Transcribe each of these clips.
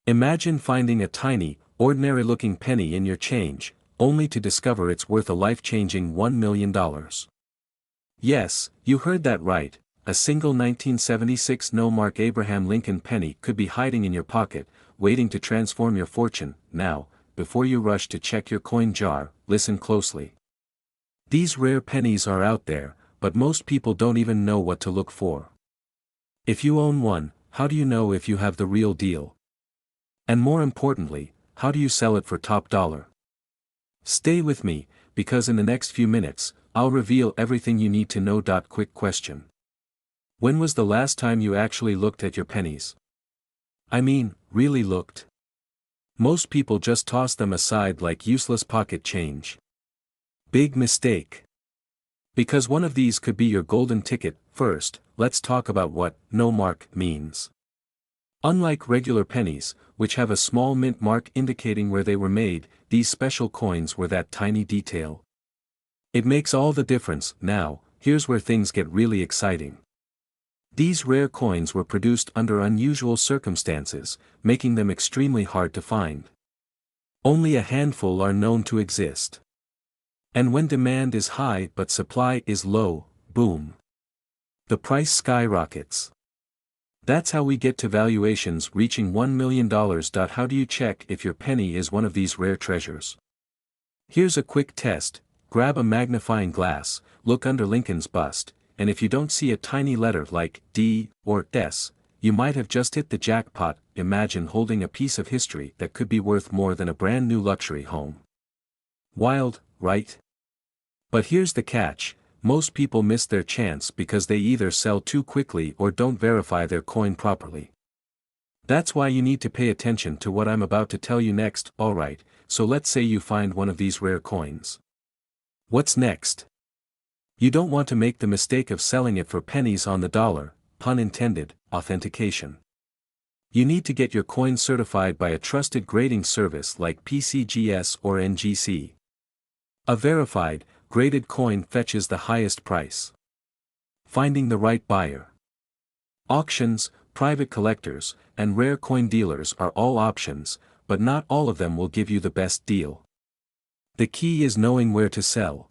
Imagine finding a tiny, ordinary-looking penny in your change, only to discover it's worth a life-changing $1 million. Yes, you heard that right, a single 1976 no-mark Abraham Lincoln penny could be hiding in your pocket, waiting to transform your fortune. Now, before you rush to check your coin jar, listen closely. These rare pennies are out there, but most people don't even know what to look for. If you own one, how do you know if you have the real deal? And more importantly, how do you sell it for top dollar? Stay with me, because in the next few minutes, I'll reveal everything you need to know. Quick question. When was the last time you actually looked at your pennies? I mean, really looked? Most people just toss them aside like useless pocket change. Big mistake. Because one of these could be your golden ticket. First, let's talk about what no mark means. Unlike regular pennies, which have a small mint mark indicating where they were made, these special coins were that tiny detail. It makes all the difference. Now, here's where things get really exciting. These rare coins were produced under unusual circumstances, making them extremely hard to find. Only a handful are known to exist. And when demand is high but supply is low, boom, the price skyrockets. That's how we get to valuations reaching $1 million. How do you check if your penny is one of these rare treasures? Here's a quick test. Grab a magnifying glass, look under Lincoln's bust, and if you don't see a tiny letter like D or S, you might have just hit the jackpot. Imagine holding a piece of history that could be worth more than a brand new luxury home. Wild, right? But here's the catch. Most people miss their chance because they either sell too quickly or don't verify their coin properly. That's why you need to pay attention to what I'm about to tell you next. Alright, so let's say you find one of these rare coins. What's next? You don't want to make the mistake of selling it for pennies on the dollar, pun intended. Authentication. You need to get your coin certified by a trusted grading service like PCGS or NGC. A verified, graded coin fetches the highest price. Finding the right buyer. Auctions, private collectors, and rare coin dealers are all options, but not all of them will give you the best deal. The key is knowing where to sell.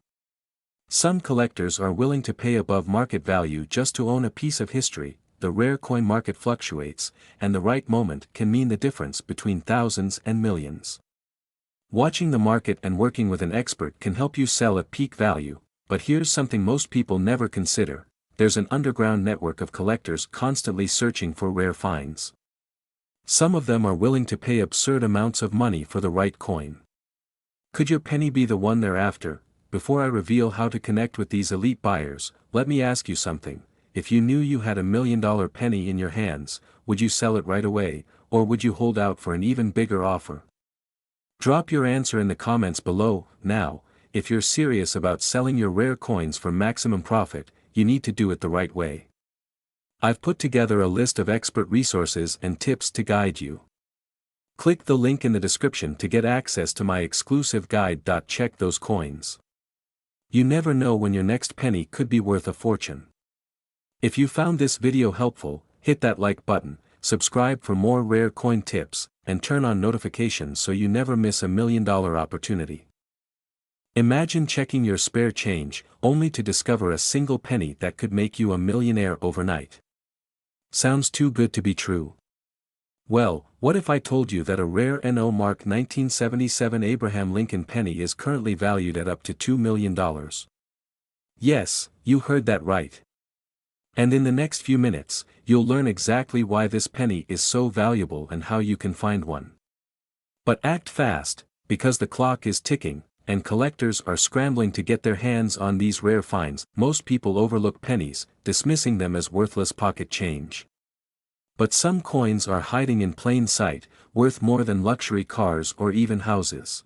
Some collectors are willing to pay above market value just to own a piece of history. The rare coin market fluctuates, and the right moment can mean the difference between thousands and millions. Watching the market and working with an expert can help you sell at peak value, but here's something most people never consider. There's an underground network of collectors constantly searching for rare finds. Some of them are willing to pay absurd amounts of money for the right coin. Could your penny be the one they're after? Before I reveal how to connect with these elite buyers, let me ask you something. If you knew you had $1 million penny in your hands, would you sell it right away, or would you hold out for an even bigger offer? Drop your answer in the comments below. Now, if you're serious about selling your rare coins for maximum profit, you need to do it the right way. I've put together a list of expert resources and tips to guide you. Click the link in the description to get access to my exclusive guide. Check those coins. You never know when your next penny could be worth a fortune. If you found this video helpful, hit that like button, subscribe for more rare coin tips, and turn on notifications so you never miss a $1 million opportunity. Imagine checking your spare change, only to discover a single penny that could make you a millionaire overnight. Sounds too good to be true. Well, what if I told you that a rare no-mark 1977 Abraham Lincoln penny is currently valued at up to $2 million? Yes, you heard that right. And in the next few minutes, you'll learn exactly why this penny is so valuable and how you can find one. But act fast, because the clock is ticking, and collectors are scrambling to get their hands on these rare finds. Most people overlook pennies, dismissing them as worthless pocket change. But some coins are hiding in plain sight, worth more than luxury cars or even houses.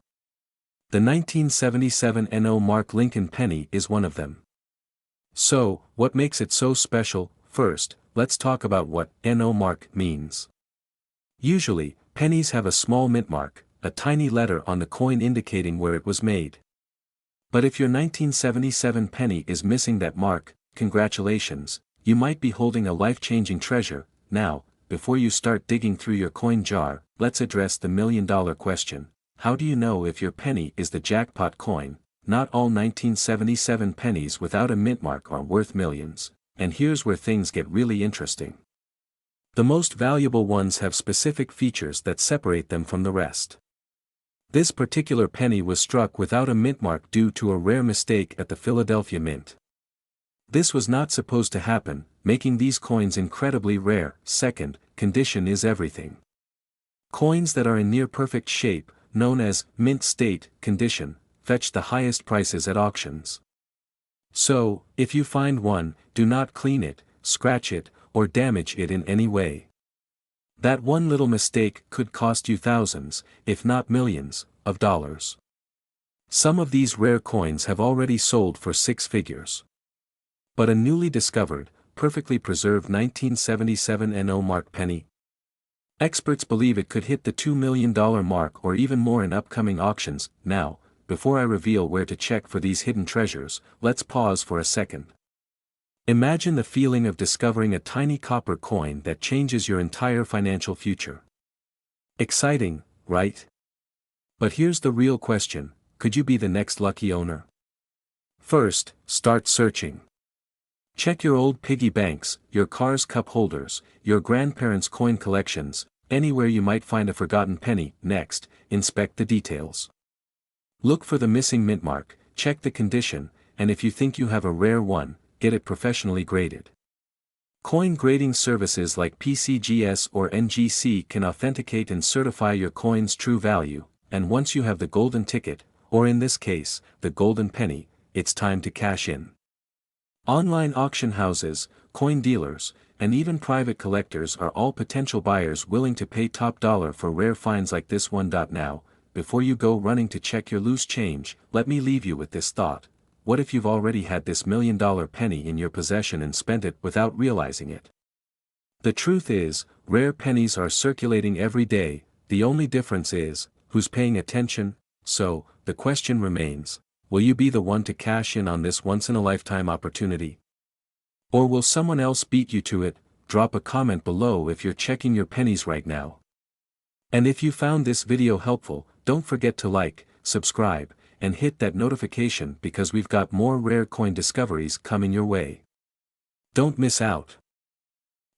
The 1977 no-mark Lincoln penny is one of them. So, what makes it so special? First, let's talk about what no-mark means. Usually, pennies have a small mint mark, a tiny letter on the coin indicating where it was made. But if your 1977 penny is missing that mark, congratulations, you might be holding a life-changing treasure. Now, before you start digging through your coin jar, let's address the million-dollar question. How do you know if your penny is the jackpot coin? Not all 1977 pennies without a mint mark are worth millions, and here's where things get really interesting. The most valuable ones have specific features that separate them from the rest. This particular penny was struck without a mint mark due to a rare mistake at the Philadelphia Mint. This was not supposed to happen, making these coins incredibly rare. Second, condition is everything. Coins that are in near-perfect shape, known as mint state condition, fetch the highest prices at auctions. So, if you find one, do not clean it, scratch it, or damage it in any way. That one little mistake could cost you thousands, if not millions, of dollars. Some of these rare coins have already sold for six figures. But a newly discovered, perfectly preserved 1977 NO mark penny? Experts believe it could hit the $2 million mark or even more in upcoming auctions. Now, before I reveal where to check for these hidden treasures, let's pause for a second. Imagine the feeling of discovering a tiny copper coin that changes your entire financial future. Exciting, right? But here's the real question: could you be the next lucky owner? First, start searching. Check your old piggy banks, your car's cup holders, your grandparents' coin collections, anywhere you might find a forgotten penny. Next, inspect the details. Look for the missing mint mark, check the condition, and if you think you have a rare one, get it professionally graded. Coin grading services like PCGS or NGC can authenticate and certify your coin's true value, and once you have the golden ticket, or in this case, the golden penny, it's time to cash in. Online auction houses, coin dealers, and even private collectors are all potential buyers willing to pay top dollar for rare finds like this one. Now, before you go running to check your loose change, let me leave you with this thought. What if you've already had this $1 million penny in your possession and spent it without realizing it? The truth is, rare pennies are circulating every day, the only difference is, who's paying attention? So, the question remains, will you be the one to cash in on this once-in-a-lifetime opportunity? Or will someone else beat you to it? Drop a comment below if you're checking your pennies right now. And if you found this video helpful, don't forget to like, subscribe, and hit that notification because we've got more rare coin discoveries coming your way. Don't miss out.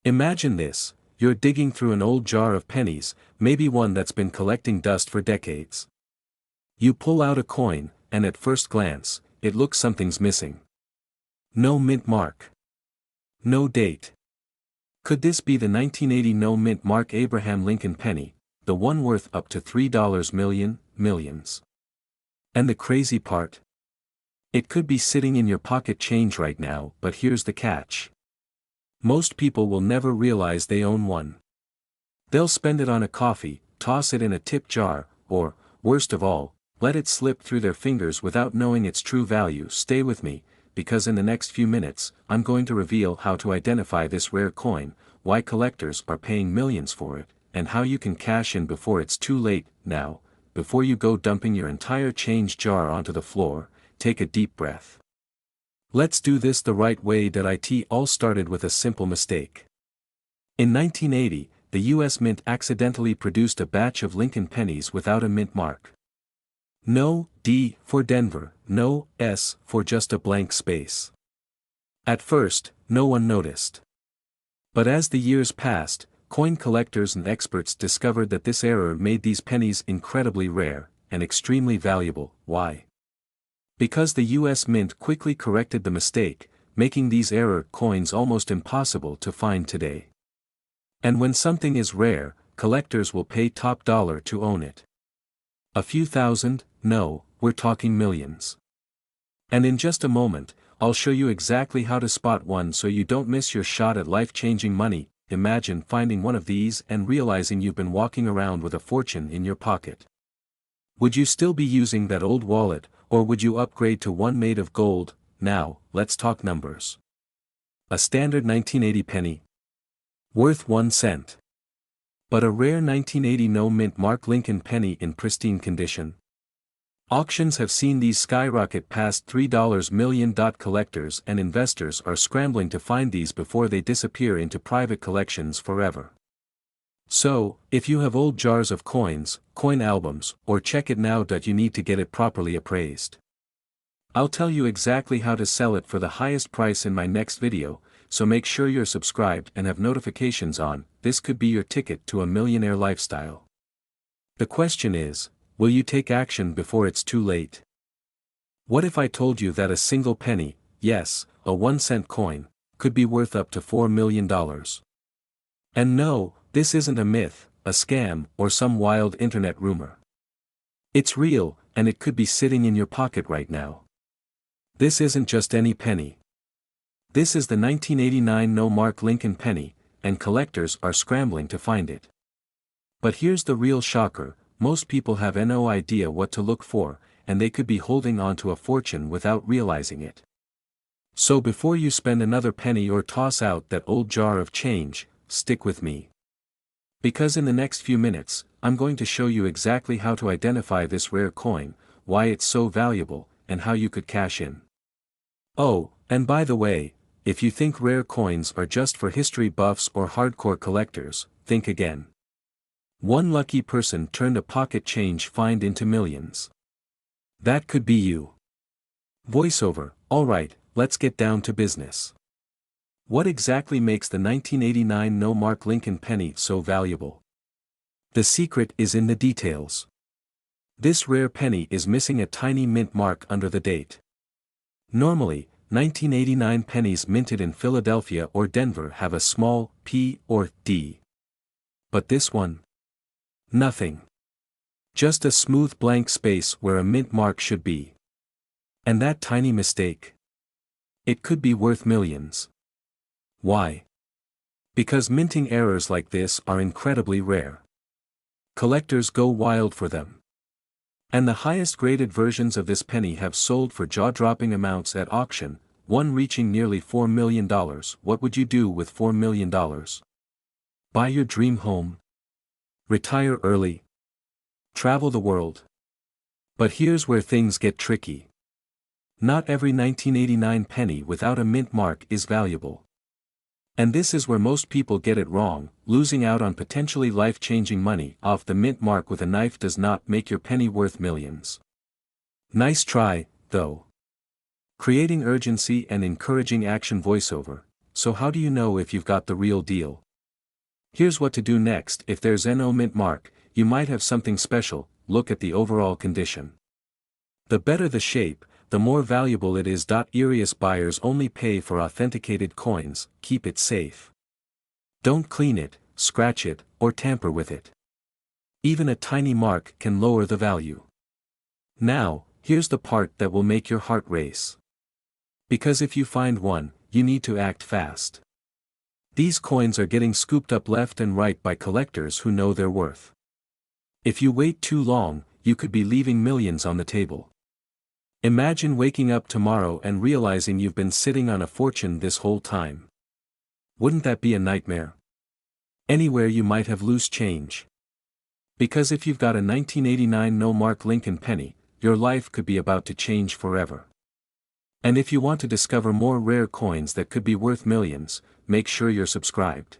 Imagine this: you're digging through an old jar of pennies, maybe one that's been collecting dust for decades. You pull out a coin, and at first glance, it looks something's missing. No mint mark. No date. Could this be the 1980 no mint mark Abraham Lincoln penny, the one worth up to $3 millions? And the crazy part? It could be sitting in your pocket change right now, but here's the catch. Most people will never realize they own one. They'll spend it on a coffee, toss it in a tip jar, or, worst of all, let it slip through their fingers without knowing its true value. Stay with me, because in the next few minutes, I'm going to reveal how to identify this rare coin, why collectors are paying millions for it, and how you can cash in before it's too late. Now, before you go dumping your entire change jar onto the floor, take a deep breath. Let's do this the right way. It all started with a simple mistake. In 1980, the U.S. Mint accidentally produced a batch of Lincoln pennies without a mint mark. No D for Denver, no S for just a blank space. At first, no one noticed. But as the years passed, coin collectors and experts discovered that this error made these pennies incredibly rare, and extremely valuable. Why? Because the U.S. Mint quickly corrected the mistake, making these error coins almost impossible to find today. And when something is rare, collectors will pay top dollar to own it. A few thousand? No, we're talking millions. And in just a moment, I'll show you exactly how to spot one so you don't miss your shot at life-changing money. Imagine finding one of these and realizing you've been walking around with a fortune in your pocket. Would you still be using that old wallet, or would you upgrade to one made of gold? Now, let's talk numbers. A standard 1980 penny. Worth 1 cent. But a rare 1980 no mint mark Lincoln penny in pristine condition. Auctions have seen these skyrocket past $3 million. Collectors and investors are scrambling to find these before they disappear into private collections forever. So, if you have old jars of coins, coin albums, or check it now, you need to get it properly appraised. I'll tell you exactly how to sell it for the highest price in my next video, so make sure you're subscribed and have notifications on. This could be your ticket to a millionaire lifestyle. The question is, will you take action before it's too late? What if I told you that a single penny, yes, a 1-cent coin, could be worth up to $4 million? And no, this isn't a myth, a scam, or some wild internet rumor. It's real, and it could be sitting in your pocket right now. This isn't just any penny. This is the 1989 no-mark Lincoln penny, and collectors are scrambling to find it. But here's the real shocker, most people have no idea what to look for, and they could be holding on to a fortune without realizing it. So before you spend another penny or toss out that old jar of change, stick with me. Because in the next few minutes, I'm going to show you exactly how to identify this rare coin, why it's so valuable, and how you could cash in. Oh, and by the way, if you think rare coins are just for history buffs or hardcore collectors, think again. One lucky person turned a pocket change find into millions. That could be you. Voiceover, alright, let's get down to business. What exactly makes the 1989 no-mark Lincoln penny so valuable? The secret is in the details. This rare penny is missing a tiny mint mark under the date. Normally, 1989 pennies minted in Philadelphia or Denver have a small P or D. But this one? Nothing. Just a smooth blank space where a mint mark should be. And that tiny mistake? It could be worth millions. Why? Because minting errors like this are incredibly rare. Collectors go wild for them. And the highest graded versions of this penny have sold for jaw-dropping amounts at auction, one reaching nearly $4 million. What would you do with $4 million? Buy your dream home? Retire early? Travel the world? But here's where things get tricky. Not every 1989 penny without a mint mark is valuable. And this is where most people get it wrong, losing out on potentially life-changing money off the mint mark with a knife does not make your penny worth millions. Nice try, though. Creating urgency and encouraging action voiceover. So how do you know if you've got the real deal? Here's what to do next. If there's no mint mark, you might have something special. Look at the overall condition. The better the shape, the more valuable it is. Serious buyers only pay for authenticated coins. Keep it safe. Don't clean it, scratch it, or tamper with it. Even a tiny mark can lower the value. Now, here's the part that will make your heart race. Because if you find one, you need to act fast. These coins are getting scooped up left and right by collectors who know their worth. If you wait too long, you could be leaving millions on the table. Imagine waking up tomorrow and realizing you've been sitting on a fortune this whole time. Wouldn't that be a nightmare? Anywhere you might have loose change. Because if you've got a 1989 no-mark Lincoln penny, your life could be about to change forever. And if you want to discover more rare coins that could be worth millions, make sure you're subscribed.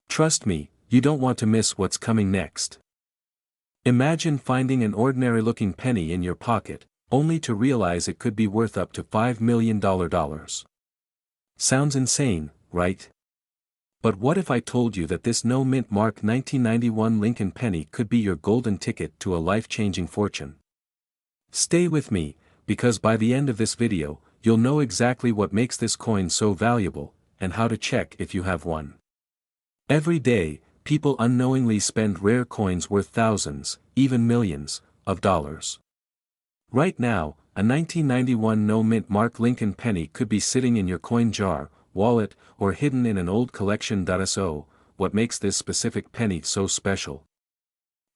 Trust me, you don't want to miss what's coming next. Imagine finding an ordinary-looking penny in your pocket, only to realize it could be worth up to $5 million. Sounds insane, right? But what if I told you that this no-mint mark 1991 Lincoln penny could be your golden ticket to a life-changing fortune? Stay with me, because by the end of this video, you'll know exactly what makes this coin so valuable, and how to check if you have one. Every day, people unknowingly spend rare coins worth thousands, even millions, of dollars. Right now, a 1991 no-mint mark Lincoln penny could be sitting in your coin jar, wallet, or hidden in an old collection. So, what makes this specific penny so special?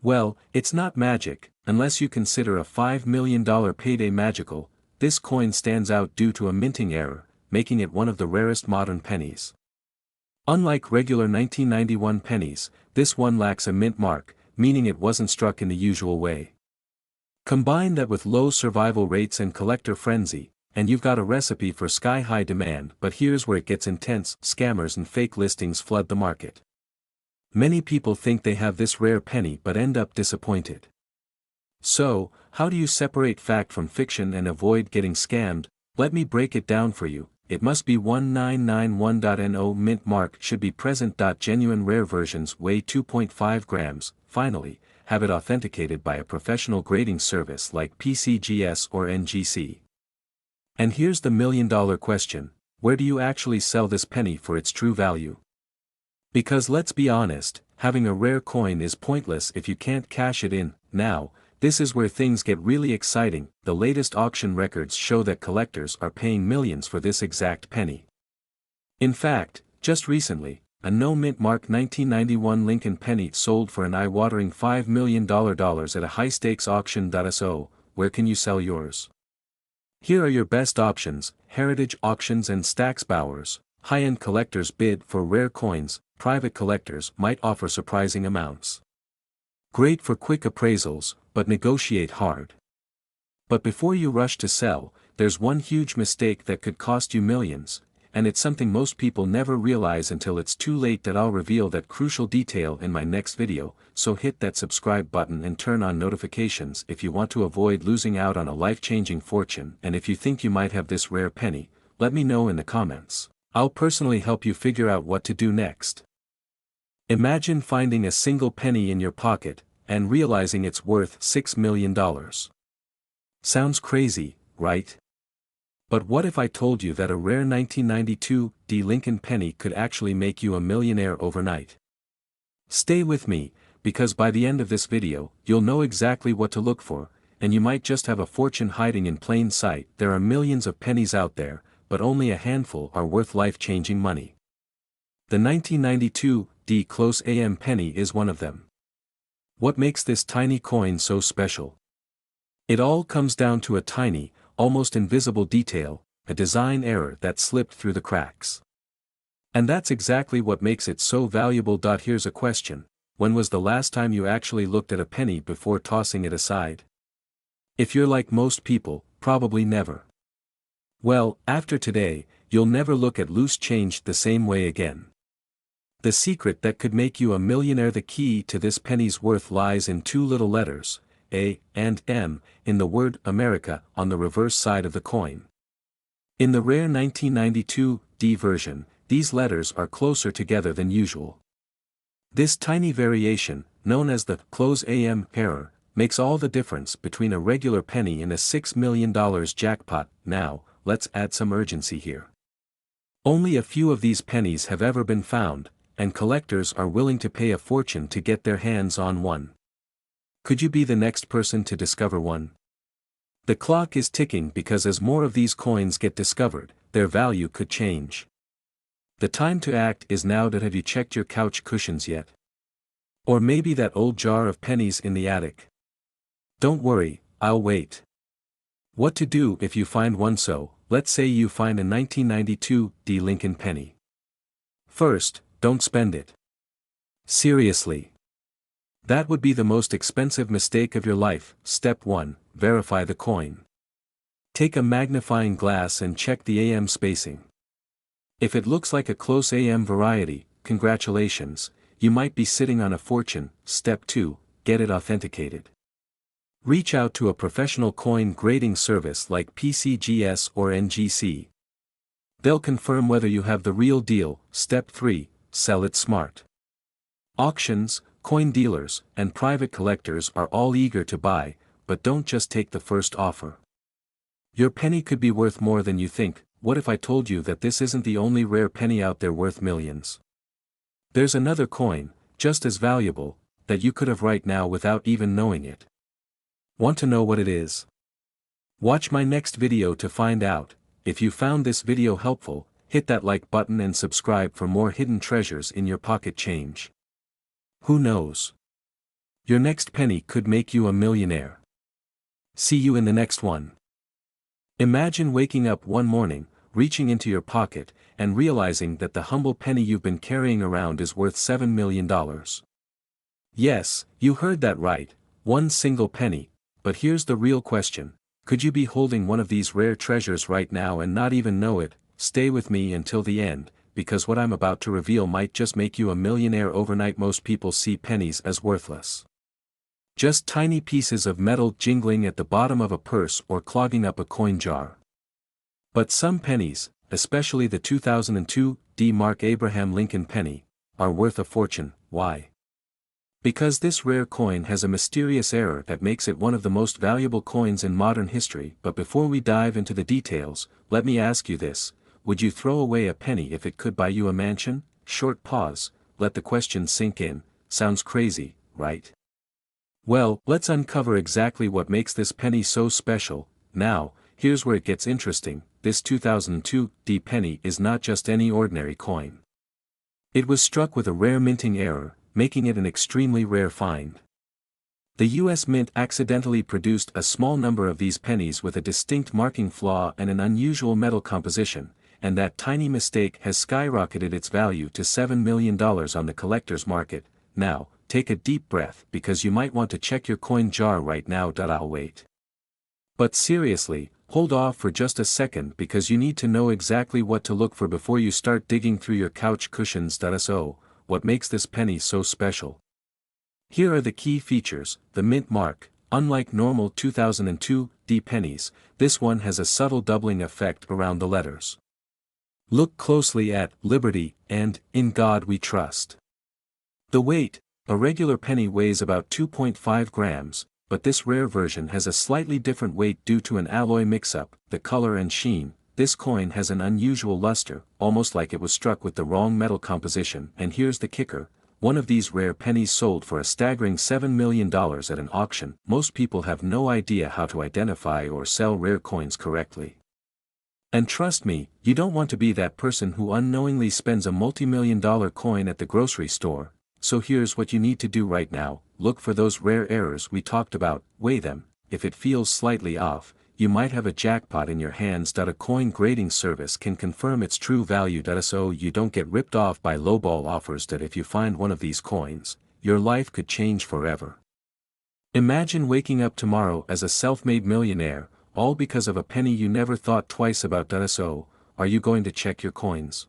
Well, it's not magic, unless you consider a $5 million payday magical. This coin stands out due to a minting error, making it one of the rarest modern pennies. Unlike regular 1991 pennies, this one lacks a mint mark, meaning it wasn't struck in the usual way. Combine that with low survival rates and collector frenzy, and you've got a recipe for sky-high demand. But here's where it gets intense: scammers and fake listings flood the market. Many people think they have this rare penny but end up disappointed. So, how do you separate fact from fiction and avoid getting scammed? Let me break it down for you. It must be 1991.no mint mark should be present. Genuine rare versions weigh 2.5 grams, finally, have it authenticated by a professional grading service like PCGS or NGC. And here's the million-dollar question, where do you actually sell this penny for its true value? Because let's be honest, having a rare coin is pointless if you can't cash it in. Now, this is where things get really exciting. The latest auction records show that collectors are paying millions for this exact penny. In fact, just recently, a no-mint mark 1991 Lincoln penny sold for an eye-watering $5 million at a high-stakes auction. So, where can you sell yours? Here are your best options: Heritage Auctions and Stack's Bowers. High-end collectors bid for rare coins, private collectors might offer surprising amounts. Great for quick appraisals, but negotiate hard. But before you rush to sell, there's one huge mistake that could cost you millions, and it's something most people never realize until it's too late. I'll reveal that crucial detail in my next video, so hit that subscribe button and turn on notifications if you want to avoid losing out on a life-changing fortune. And if you think you might have this rare penny, let me know in the comments. I'll personally help you figure out what to do next. Imagine finding a single penny in your pocket, and realizing it's worth $6 million. Sounds crazy, right? But what if I told you that a rare 1992 Lincoln penny could actually make you a millionaire overnight? Stay with me, because by the end of this video, you'll know exactly what to look for, and you might just have a fortune hiding in plain sight. There are millions of pennies out there, but only a handful are worth life-changing money. The 1992 close AM penny is one of them. What makes this tiny coin so special? It all comes down to a tiny, almost invisible detail, a design error that slipped through the cracks. And that's exactly what makes it so valuable. Here's a question: when was the last time you actually looked at a penny before tossing it aside? If you're like most people, probably never. Well, after today, you'll never look at loose change the same way again. The secret that could make you a millionaire: the key to this penny's worth lies in two little letters, A and M, in the word America on the reverse side of the coin. In the rare 1992 version, these letters are closer together than usual. This tiny variation, known as the close AM error, makes all the difference between a regular penny and a $6 million jackpot. Now, let's add some urgency here. Only a few of these pennies have ever been found, and collectors are willing to pay a fortune to get their hands on one. Could you be the next person to discover one? The clock is ticking, because as more of these coins get discovered, their value could change. The time to act is now. Have you checked your couch cushions yet? Or maybe that old jar of pennies in the attic? Don't worry, I'll wait. What to do if you find one? So, let's say you find a 1992 Lincoln penny. First, don't spend it. Seriously. That would be the most expensive mistake of your life. Step 1, verify the coin. Take a magnifying glass and check the AM spacing. If it looks like a close AM variety, congratulations, you might be sitting on a fortune. Step 2, get it authenticated. Reach out to a professional coin grading service like PCGS or NGC. They'll confirm whether you have the real deal. Step 3, sell it smart. Auctions, coin dealers, and private collectors are all eager to buy, but don't just take the first offer. Your penny could be worth more than you think. What if I told you that this isn't the only rare penny out there worth millions? There's another coin, just as valuable, that you could have right now without even knowing it. Want to know what it is? Watch my next video to find out. If you found this video helpful, hit that like button and subscribe for more hidden treasures in your pocket change. Who knows? Your next penny could make you a millionaire. See you in the next one. Imagine waking up one morning, reaching into your pocket, and realizing that the humble penny you've been carrying around is worth $7 million. Yes, you heard that right, one single penny. But here's the real question: could you be holding one of these rare treasures right now and not even know it? Stay with me until the end, because what I'm about to reveal might just make you a millionaire overnight. Most people see pennies as worthless. Just tiny pieces of metal jingling at the bottom of a purse or clogging up a coin jar. But some pennies, especially the 2002 D. Mark Abraham Lincoln penny, are worth a fortune. Why? Because this rare coin has a mysterious error that makes it one of the most valuable coins in modern history. But before we dive into the details, let me ask you this: would you throw away a penny if it could buy you a mansion? Short pause, let the question sink in. Sounds crazy, right? Well, let's uncover exactly what makes this penny so special. Now, here's where it gets interesting. This 2002 D penny is not just any ordinary coin. It was struck with a rare minting error, making it an extremely rare find. The U.S. Mint accidentally produced a small number of these pennies with a distinct marking flaw and an unusual metal composition, and that tiny mistake has skyrocketed its value to $7 million on the collector's market. Now, take a deep breath because you might want to check your coin jar right now. I'll wait. But seriously, hold off for just a second because you need to know exactly what to look for before you start digging through your couch cushions. So, what makes this penny so special? Here are the key features. The mint mark. Unlike normal 2002 D pennies, this one has a subtle doubling effect around the letters. Look closely at Liberty and In God We Trust. The weight. A regular penny weighs about 2.5 grams, but this rare version has a slightly different weight due to an alloy mix-up. The color and sheen. This coin has an unusual luster, almost like it was struck with the wrong metal composition. And here's the kicker: one of these rare pennies sold for a staggering $7 million at an auction. Most people have no idea how to identify or sell rare coins correctly. And trust me, you don't want to be that person who unknowingly spends a multi-million-dollar coin at the grocery store. So here's what you need to do right now: look for those rare errors we talked about, weigh them. If it feels slightly off, you might have a jackpot in your hands. A coin grading service can confirm its true value. So you don't get ripped off by lowball offers. If you find one of these coins, your life could change forever. Imagine waking up tomorrow as a self-made millionaire, all because of a penny you never thought twice about. So, are you going to check your coins?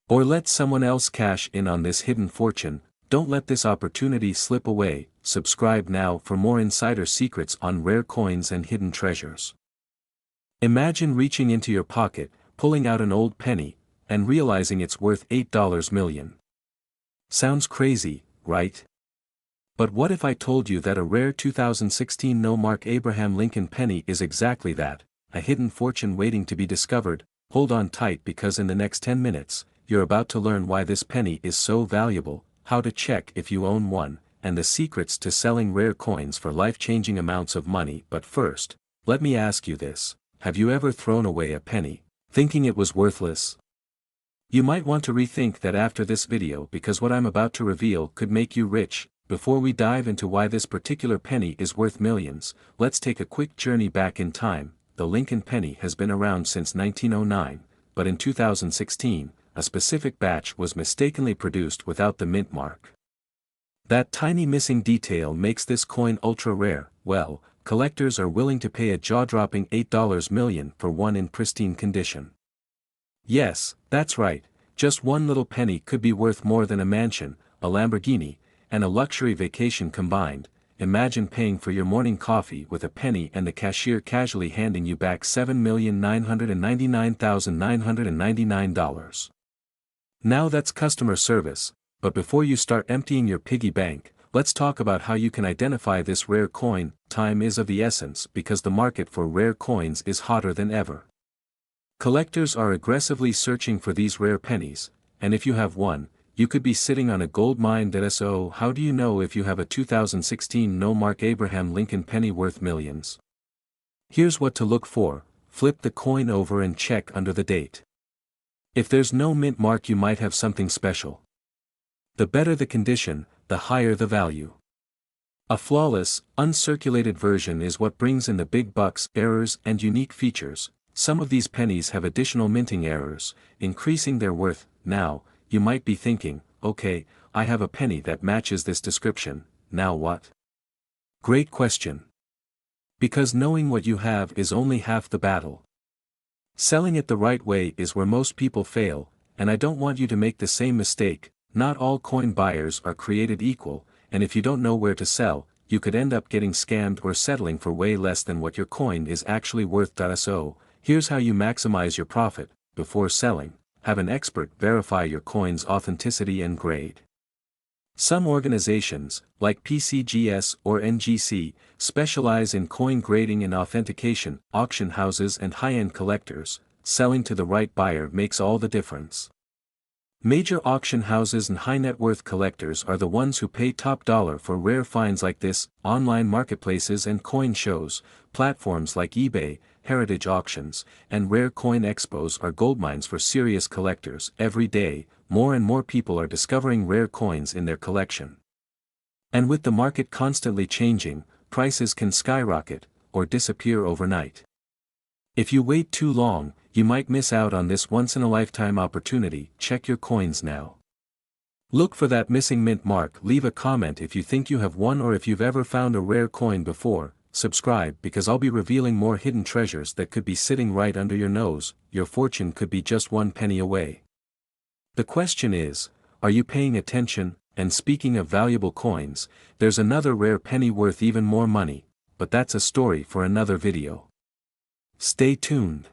Or let someone else cash in on this hidden fortune? Don't let this opportunity slip away. Subscribe now for more insider secrets on rare coins and hidden treasures. Imagine reaching into your pocket, pulling out an old penny, and realizing it's worth $8 million. Sounds crazy, right? But what if I told you that a rare 2016 No. Mark Abraham Lincoln penny is exactly that, a hidden fortune waiting to be discovered? Hold on tight because in the next 10 minutes, you're about to learn why this penny is so valuable, how to check if you own one, and the secrets to selling rare coins for life-changing amounts of money. But first, let me ask you this: have you ever thrown away a penny, thinking it was worthless? You might want to rethink that after this video because what I'm about to reveal could make you rich. Before we dive into why this particular penny is worth millions, let's take a quick journey back in time. The Lincoln penny has been around since 1909, but in 2016, a specific batch was mistakenly produced without the mint mark. That tiny missing detail makes this coin ultra rare. Well, collectors are willing to pay a jaw-dropping $8 million for one in pristine condition. Yes, that's right, just one little penny could be worth more than a mansion, a Lamborghini, and a luxury vacation combined. Imagine paying for your morning coffee with a penny and the cashier casually handing you back $7,999,999. Now that's customer service. But before you start emptying your piggy bank, let's talk about how you can identify this rare coin. Time is of the essence because the market for rare coins is hotter than ever. Collectors are aggressively searching for these rare pennies, and if you have one, you could be sitting on a gold mine. So how do you know if you have a 2016 No. Mark Abraham Lincoln penny worth millions? Here's what to look for: flip the coin over and check under the date. If there's no mint mark, you might have something special. The better the condition, the higher the value. A flawless, uncirculated version is what brings in the big bucks. Errors and unique features. Some of these pennies have additional minting errors, increasing their worth. Now, you might be thinking, okay, I have a penny that matches this description, now what? Great question. Because knowing what you have is only half the battle. Selling it the right way is where most people fail, and I don't want you to make the same mistake. Not all coin buyers are created equal, and if you don't know where to sell, you could end up getting scammed or settling for way less than what your coin is actually worth. So, here's how you maximize your profit. Before selling, have an expert verify your coin's authenticity and grade. Some organizations, like PCGS or NGC, specialize in coin grading and authentication. Auction houses and high-end collectors, selling to the right buyer makes all the difference. Major auction houses and high-net-worth collectors are the ones who pay top dollar for rare finds like this. Online marketplaces and coin shows, platforms like eBay, heritage auctions, and rare coin expos are goldmines for serious collectors. Every day, more and more people are discovering rare coins in their collection. And with the market constantly changing, prices can skyrocket, or disappear overnight. If you wait too long, you might miss out on this once-in-a-lifetime opportunity. Check your coins now. Look for that missing mint mark. Leave a comment if you think you have one or if you've ever found a rare coin before. Subscribe because I'll be revealing more hidden treasures that could be sitting right under your nose. Your fortune could be just 1 penny away. The question is, are you paying attention? And speaking of valuable coins, there's another rare penny worth even more money, but that's a story for another video. Stay tuned.